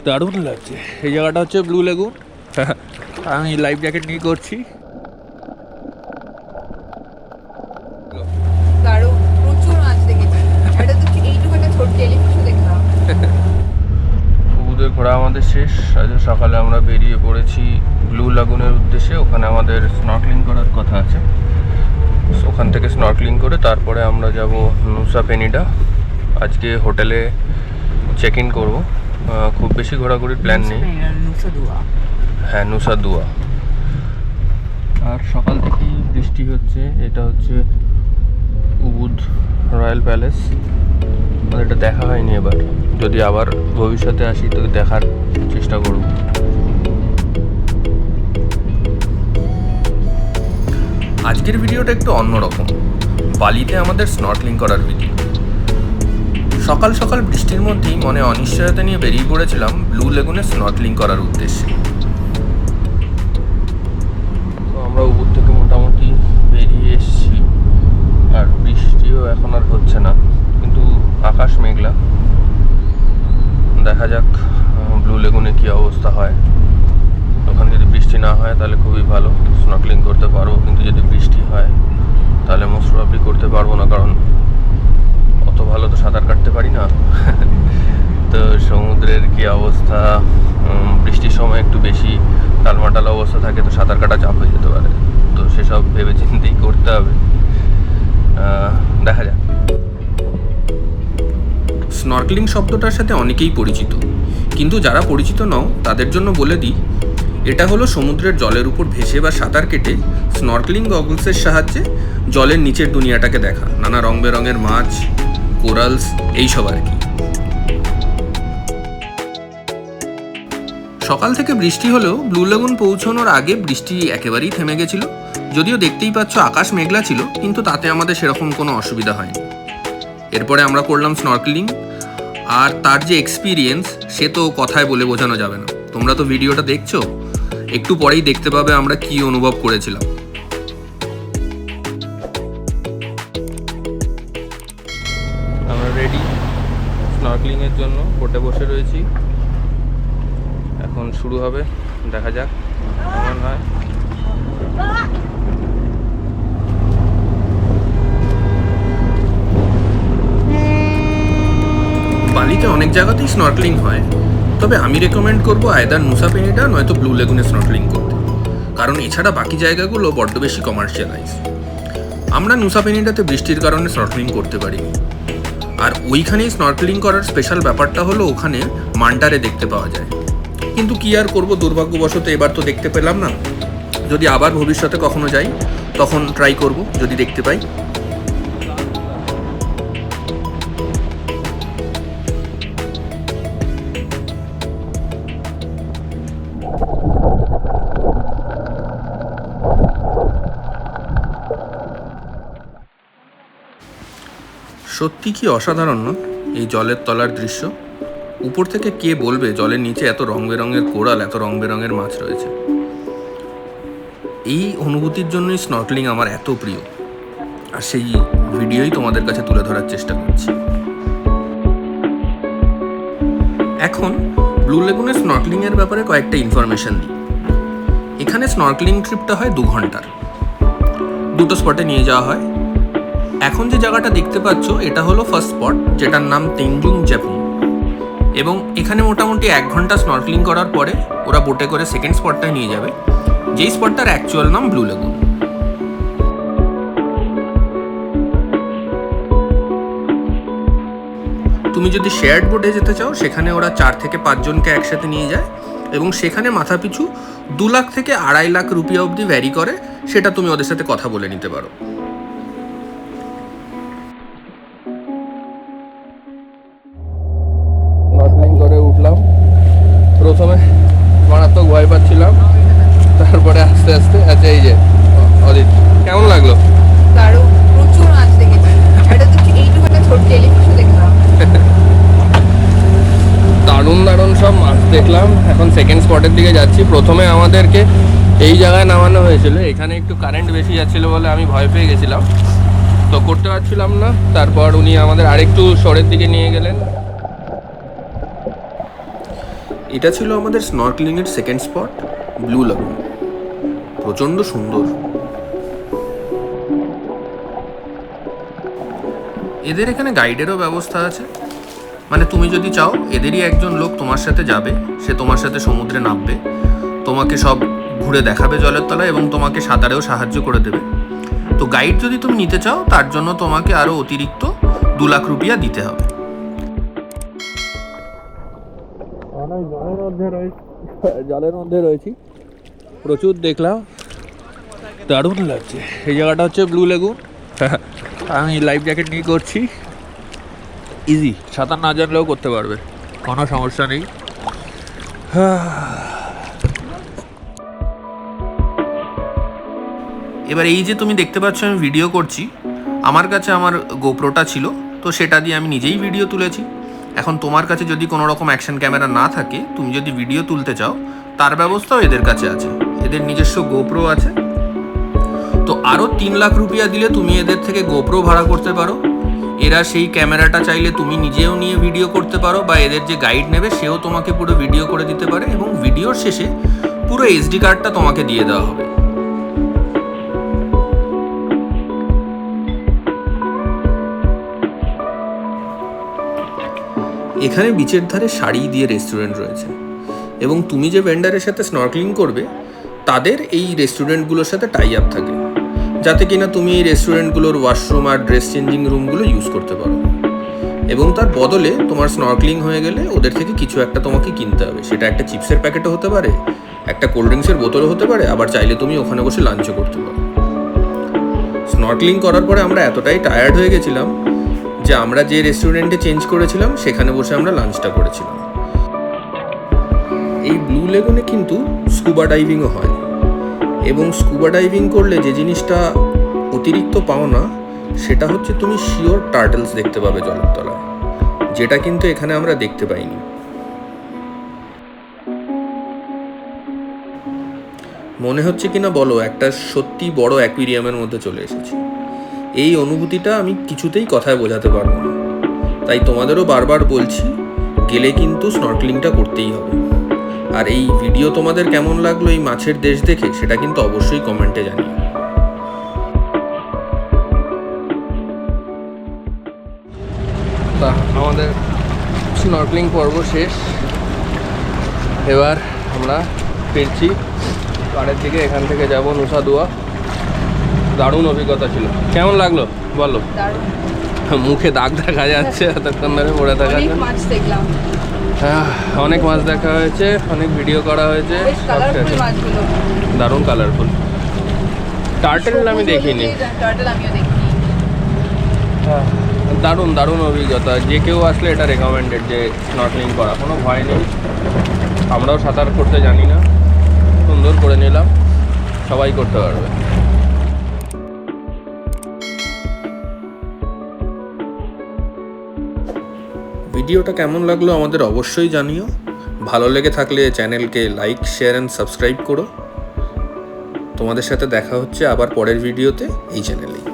দারুণ লাগছে। এই জায়গাটা হচ্ছে ব্লু লেগুন। আমি লাইফ জ্যাকেট নিয়ে করছি। দারুণ, প্রচুর মাছ দেখেছি। এটা তো এইটুকু একটা ছোট্ট এলিফিশও দেখলাম। উবুদের ঘোরা আমাদের শেষ। আজ সকালে আমরা বেরিয়ে পড়েছি ব্লু লাগুনের উদ্দেশ্যে। ওখানে আমাদের স্নর্কলিং করার কথা আছে। ওখান থেকে স্নর্কলিং করে তারপরে আমরা যাব নুসা পেনিডা। আজকে হোটেলে চেক ইন করবো। খুব বেশি ঘোরাঘুরির প্ল্যান নেই। হ্যাঁ, নুসা দুয়া। আর সকাল থেকেই বৃষ্টি হচ্ছে। এটা হচ্ছে উবুদ রয়্যাল প্যালেস। আমাদের এটা দেখা হয়নি এবার। যদি আবার ভবিষ্যতে আসি তো দেখার চেষ্টা করব। আজকের ভিডিওটা একটু অন্যরকম। বালিতে আমাদের স্নর্কলিং করার ভিডিও। সকাল সকাল বৃষ্টির মধ্যেই মনে অনিশ্চয়তা নিয়ে বেরিয়ে পড়েছিলাম ব্লু লেগুনে স্নর্কলিং করার উদ্দেশ্যে। তো আমরা উবুদ থেকে মোটামুটি বেরিয়ে এসেছি। আর বৃষ্টিও এখন আর হচ্ছে না, কিন্তু আকাশ মেঘলা। দেখা যাক ব্লু লেগুনে কী অবস্থা হয়। ওখানে যদি বৃষ্টি না হয় তাহলে খুবই ভালো, স্নর্কলিং করতে পারবো। কিন্তু যদি বৃষ্টি হয় তাহলে মোস্ট প্রবাবলি করতে পারবো না, কারণ অত ভালো তো সাঁতার কাটতে পারি না। তো সমুদ্রের কী অবস্থা, বৃষ্টির সময় একটু বেশি টালমাটাল অবস্থা থাকে, তো সাঁতার কাটা চাপ হয়ে যেতে পারে। তো সেসব ভেবে চিন্তেই করতে হবে। দেখা যাক। স্নর্কলিং শব্দটার সাথে অনেকেই পরিচিত, কিন্তু যারা পরিচিত নও তাদের জন্য বলে দিই, এটা হলো সমুদ্রের জলের উপর ভেসে বা সাঁতার কেটে স্নর্কলিং গগলসের সাহায্যে জলের নিচের দুনিয়াটাকে দেখা। নানা রং বেরঙের মাছ, কোরালস, এইসব আর কি। সকাল থেকে বৃষ্টি হলেও ব্লু লেগুন পৌঁছানোর আগে বৃষ্টি একেবারেই থেমে গেছিল। যদিও দেখতেই পাচ্ছ আকাশ মেঘলা ছিল, কিন্তু তাতে আমাদের সেরকম কোনো অসুবিধা হয়নি। এরপরে আমরা করলাম স্নর্কলিং। আর তার যে এক্সপিরিয়েন্স, সে তো কথায় বলে বোঝানো যাবে না। তোমরা তো ভিডিওটা দেখছো, একটু পরেই দেখতে পাবে আমরা কি অনুভব করেছিলাম। আমরা রেডি স্নর্কলিংয়ের জন্য, বোটে বসে রয়েছি। এখন শুরু হবে, দেখা যাক কেমন হয়। বালিতে অনেক জায়গাতেই স্নর্কলিং হয়, তবে আমি রেকমেন্ড করবো আয়দার নুসা পেনিডা নয়তো ব্লু লেগুনে স্নর্কলিং করতে, কারণ এছাড়া বাকি জায়গাগুলো বড্ড বেশি কমার্শিয়ালাইজ। আমরা নুসা পেনিডাতে বৃষ্টির কারণে স্নর্কলিং করতে পারিনি। আর ওইখানেই স্নর্কলিং করার স্পেশাল ব্যাপারটা হলো ওখানে মান্টারে দেখতে পাওয়া যায়। কিন্তু কি আর করবো, দুর্ভাগ্যবশত এবার তো দেখতে পেলাম না। যদি আবার ভবিষ্যতে কখনো যাই তখন ট্রাই করব, যদি দেখতে পাই। সত্যি কি অসাধারণ না এই জলের তলার দৃশ্য। উপর থেকে কে বলবে জলের নিচে এত রং বেরঙের কোরাল, এত রং বেরঙের মাছ রয়েছে। এই অনুভূতির জন্যই স্নর্কলিং আমার এত প্রিয়, আর সেই ভিডিওই তোমাদের কাছে তুলে ধরার চেষ্টা করছি। এখন ব্লু লেগুনের স্নর্কলিংয়ের ব্যাপারে কয়েকটা ইনফরমেশন দিই। এখানে স্নর্কলিং ট্রিপটা হয় 2 ঘন্টার। দুটো স্পটে নিয়ে যাওয়া হয়। এখন যে জায়গাটা দেখতে পাচ্ছ এটা হলো ফার্স্ট স্পট, যেটার নাম তেনজুং জেপুং। এবং এখানে মোটামুটি 1 ঘন্টা স্নর্কলিং করার পরে ওরা বোটে করে সেকেন্ড স্পটটায় নিয়ে যাবে, যেই স্পটটার অ্যাকচুয়াল নাম ব্লু লেগুন। তুমি যদি শেয়ার্ড বোটে যেতে চাও, সেখানে ওরা 4 থেকে 5 জনকে একসাথে নিয়ে যায়, এবং সেখানে মাথা পিছু 2 লাখ থেকে 2.5 লাখ রুপিয়া অবধি ভ্যারি করে। সেটা তুমি ওদের সাথে কথা বলে নিতে পারো। স্নর্কলিং করে উঠলাম। প্রথমে মারাত্মক ভয় পাচ্ছিলাম, তারপরে আস্তে আস্তে। আচ্ছা, এই যে অদিত, কেমন লাগলো? দারুণ, প্রচুর মাছ দেখেছি। এটা তো এইটুকু একটা ছোট্ট এলিফিশও দেখলাম। দারুণ দারুণ সব মাছ দেখলাম। এখন সেকেন্ড স্পটের দিকে যাচ্ছি। প্রথমে আমাদেরকে এই জায়গায় নামানো হয়েছিল, এখানে একটু কারেন্ট বেশি যাচ্ছিল বলে আমি ভয় পেয়ে গেছিলাম, তো করতে পারছিলাম না। তারপর উনি আমাদের আরেকটু শহরের দিকে নিয়ে গেলেন। এটা ছিল আমাদের স্নর্কলিংয়ের সেকেন্ড স্পট, ব্লু লাগুন। প্রচণ্ড সুন্দর। এদের এখানে গাইডেরও ব্যবস্থা আছে, মানে তুমি যদি চাও এদেরই একজন লোক তোমার সাথে যাবে, সে তোমার সাথে সমুদ্রে নামবে, তোমাকে সব ঘুরে দেখাবে জলের তলায় এবং তোমাকে সাঁতারেও সাহায্য করে দেবে। তো গাইড যদি তুমি নিতে চাও তার জন্য তোমাকে আরও অতিরিক্ত 2 লাখ রুপিয়া দিতে হবে। জলের মধ্যে রয়েছি, প্রচুর দেখলাম, দারুণ লাগছে। এই জায়গাটা হচ্ছে ব্লু লেগুন। আমি লাইফ জ্যাকেট নিয়ে করছি, ইজি, সাঁতার না জানলেও করতে পারবে, কোনো সমস্যা নেই। এবার এই যে তুমি দেখতে পাচ্ছ আমি ভিডিও করছি, আমার কাছে আমার গোপ্রোটা ছিল, তো সেটা দিয়ে আমি নিজেই ভিডিও তুলেছি। এখন তোমার কাছে যদি কোনো রকম অ্যাকশন ক্যামেরা না থাকে, তুমি যদি ভিডিও তুলতে চাও তার ব্যবস্থাও এদের কাছে আছে, এদের নিজস্ব গোপ্রো আছে। তো আরও 3 লাখ রুপিয়া দিলে তুমি এদের থেকে গোপ্রো ভাড়া করতে পারো। এরা সেই ক্যামেরাটা চাইলে তুমি নিজেও নিয়ে ভিডিও করতে পারো, বা এদের যে গাইড নেবে সেও তোমাকে পুরো ভিডিও করে দিতে পারে, এবং ভিডিওর শেষে পুরো SD কার্ডটা তোমাকে দিয়ে দেওয়া হবে। এখানে বিচের ধারে শাড়ি দিয়ে রেস্টুরেন্ট রয়েছে, এবং তুমি যে ভেন্ডারের সাথে স্নর্কলিং করবে তাদের এই রেস্টুরেন্টগুলোর সাথে টাই আপ থাকে, যাতে কিনা তুমি এই রেস্টুরেন্টগুলোর ওয়াশরুম আর ড্রেস চেঞ্জিং রুমগুলো ইউজ করতে পারো। এবং তার বদলে তোমার স্নর্কলিং হয়ে গেলে ওদের থেকে কিছু একটা তোমাকে কিনতে হবে, সেটা একটা চিপসের প্যাকেটও হতে পারে, একটা কোল্ড ড্রিঙ্কসের বোতলও হতে পারে, আবার চাইলে তুমি ওখানে বসে লাঞ্চও করতে পারো। স্নর্কলিং করার পরে আমরা এতটাই টায়ার্ড হয়ে গেছিলাম যে আমরা যে রেস্টুরেন্টে চেঞ্জ করেছিলাম সেখানে বসে আমরা লাঞ্চটা করেছিলাম। এই ব্লু লেগুনে কিন্তু স্কুবা ডাইভিংও হয়, এবং স্কুবা ডাইভিং করলে যে জিনিসটা অতিরিক্ত পাও না সেটা হচ্ছে তুমি শিওর টার্টলস দেখতে পাবে জলের তলায়, যেটা কিন্তু এখানে আমরা দেখতে পাইনি। মনে হচ্ছে কিনা বলো একটা সত্যি বড় অ্যাকুয়ারিয়ামের মধ্যে চলে এসেছি। এই অনুভূতিটা আমি কিছুতেই কথায় বোঝাতে পারবো না, তাই তোমাদেরও বারবার বলছি গেলে কিন্তু স্নর্কলিংটা করতেই হবে। আর এই ভিডিও তোমাদের কেমন লাগলো এই মাছের দেশ দেখে সেটা কিন্তু অবশ্যই কমেন্টে জানিও। তা আমাদের স্নর্কলিং পর্ব শেষ, এবার আমরা ফিরছি পাড়ের দিকে। এখান থেকে যাব নুসা দুয়া। দারুণ অভিজ্ঞতা ছিল। কেমন লাগলো বলো? মুখে দাগ দেখা যাচ্ছে এতক্ষণ ধরে পড়ে থাকার জন্য। মাছ দেখলাম, অনেক মাছ দেখা হয়েছে, অনেক ভিডিও করা হয়েছে, দারুণ কালারফুল। টার্টেল আমি দেখিনি, দারুণ দারুণ অভিজ্ঞতা। যে কেউ আসলে এটা রেকমেন্ডেড যে স্নর্কলিং করা, কোনো ভয় নেই। আমরাও সাঁতার করতে জানি না, সুন্দর করে নিলাম, সবাই করতে পারবে। ভিডিওটা কেমন লাগলো আমাদের অবশ্যই জানিও। ভালো লেগে থাকলে চ্যানেলকে লাইক, শেয়ার অ্যান্ড সাবস্ক্রাইব করো। তোমাদের সাথে দেখা হচ্ছে আবার পরের ভিডিওতে এই চ্যানেলেই।